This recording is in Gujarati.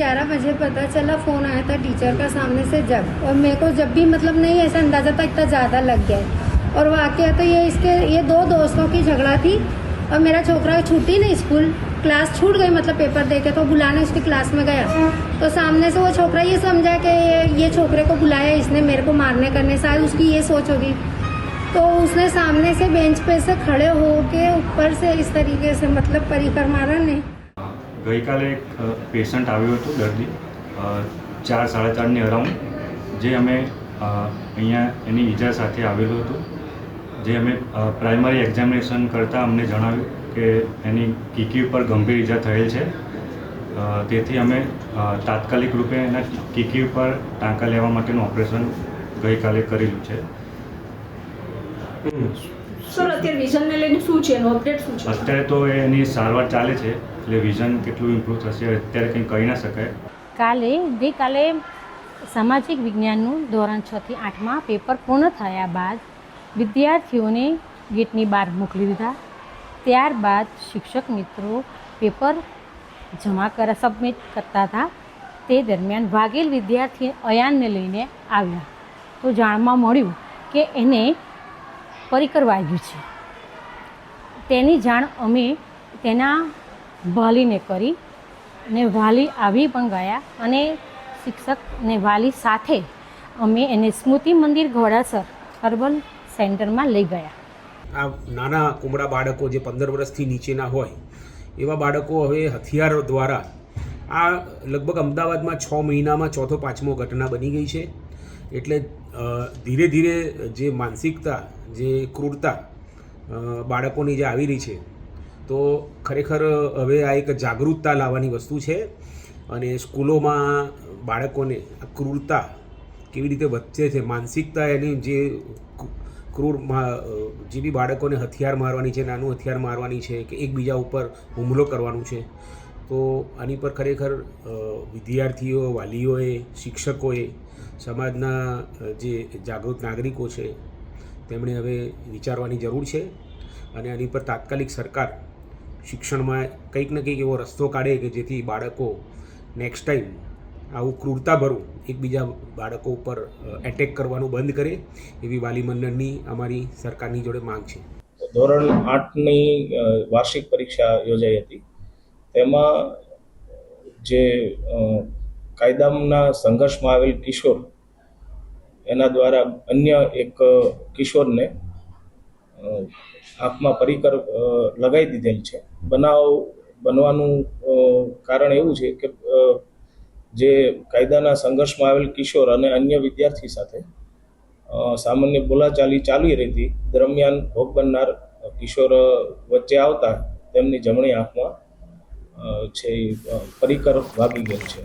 11 बजे पता चला, फ़ोन आया था टीचर का सामने से जब, और मेरे को जब भी मतलब नहीं ऐसा अंदाज़ा था इतना ज़्यादा लग गया है। और वाकया तो ये दो दोस्तों की झगड़ा थी और मेरा छोकरा छूटी नहीं, स्कूल क्लास छूट गई, मतलब पेपर दे के, तो बुलाने उसकी क्लास में गया तो सामने से वो छोकरा ये समझा कि ये छोकरे को बुलाया इसने मेरे को मारने करने, शायद उसकी ये सोच होगी। तो उसने सामने से बेंच पे से खड़े होके ऊपर से इस तरीके से मतलब परिकर मारा ने। गई काले एक पेशન્ટ आव्યું હતું, દર્દી 4-4:30ની અરાઉન્ડ, જે અમે અહીંયા એની ઈજા સાથે આવેલું હતું, જે અમે પ્રાઇમરી એક્ઝામિનેશન કરતાં અમને જણાવ્યું કે એની કીકી ઉપર ગંભીર ઈજા થયેલ છે। તેથી અમે તાત્કાલિક રૂપે એના કીકી ઉપર ટાંકા લેવા માટેનું ઓપરેશન ગઈકાલે કરેલું છે। સર, અત્યારે વિઝનને લઈને શું છે, એનો અપડેટ શું છે? અત્યારે તો એની સારવાર ચાલે છે, એટલે વિઝન કેટલું ઇમ્પ્રૂવ થશે અત્યારે કંઈ કહી ના શકાય। ગઈકાલે સામાજિક વિજ્ઞાનનું ધોરણ 6 થી 8માં પેપર પૂર્ણ થયા બાદ વિદ્યાર્થીઓને ગેટની બહાર મોકલી દીધા। ત્યારબાદ શિક્ષક મિત્રો પેપર સબમિટ કરતા હતા, તે દરમિયાન વાઘેલ વિદ્યાર્થી અયાનને લઈને આવ્યા તો જાણવા મળ્યું કે એને પરિકર વાગ્યું છે। તેની જાણ અમે તેના વાલીને કરી અને વાલી આવી પણ ગયા અને શિક્ષક અને વાલી સાથે અમે એને સ્મૃતિ મંદિર ઘોડાસર હર્બલ સેન્ટરમાં લઈ ગયા। આ નાના કુમળા બાળકો જે 15 વર્ષથી નીચેના હોય એવા બાળકો હવે હથિયાર દ્વારા આ લગભગ અમદાવાદમાં 6 મહિનામાં 4-5મો ઘટના બની ગઈ છે। એટલે ધીરે ધીરે જે માનસિકતા, જે ક્રૂરતા બાળકોની જે આવી રહી છે, તો ખરેખર હવે આ એક જાગૃતતા લાવવાની વસ્તુ છે અને સ્કૂલોમાં બાળકોને આ ક્રૂરતા કેવી રીતે વધશે છે, માનસિકતા એની જે ક્રૂર જે બી બાળકોને હથિયાર મારવાની છે, નાનું હથિયાર મારવાની છે કે એકબીજા ઉપર હુમલો કરવાનું છે, તો આની પર ખરેખર વિદ્યાર્થીઓ, વાલીઓએ, શિક્ષકોએ, સમાજના જે જાગૃત નાગરિકો છે તેમણે હવે વિચારવાની જરૂર છે અને આની પર તાત્કાલિક સરકાર શિક્ષણમાં કંઈક ને કંઈક એવો રસ્તો કાઢે કે જેથી બાળકો નેક્સ્ટ ટાઈમ આવું ક્રૂરતાભરું એકબીજા બાળકો ઉપર એટેક કરવાનું બંધ કરે, એવી વાલી મંડળની અમારી સરકારની જોડે માંગ છે। ધોરણ 8ની વાર્ષિક પરીક્ષા યોજાઈ હતી, તેમાં જે કાયદાના સંઘર્ષમાં આવેલ કિશોર, એના દ્વારા અન્ય એક કિશોરને આંખમાં પરિકર લગાવી દીધેલ છે। બનાવ બનવાનું કારણ એવું છે કે જે કાયદાના સંઘર્ષમાં આવેલ કિશોર અને અન્ય વિદ્યાર્થી સાથે સામાન્ય બોલાચાલી ચાલી રહી હતી, દરમિયાન ભોગ બનનાર કિશોર વચ્ચે આવતા તેમની જમણી આંખમાં પરિકર વાગી ગયેલ છે।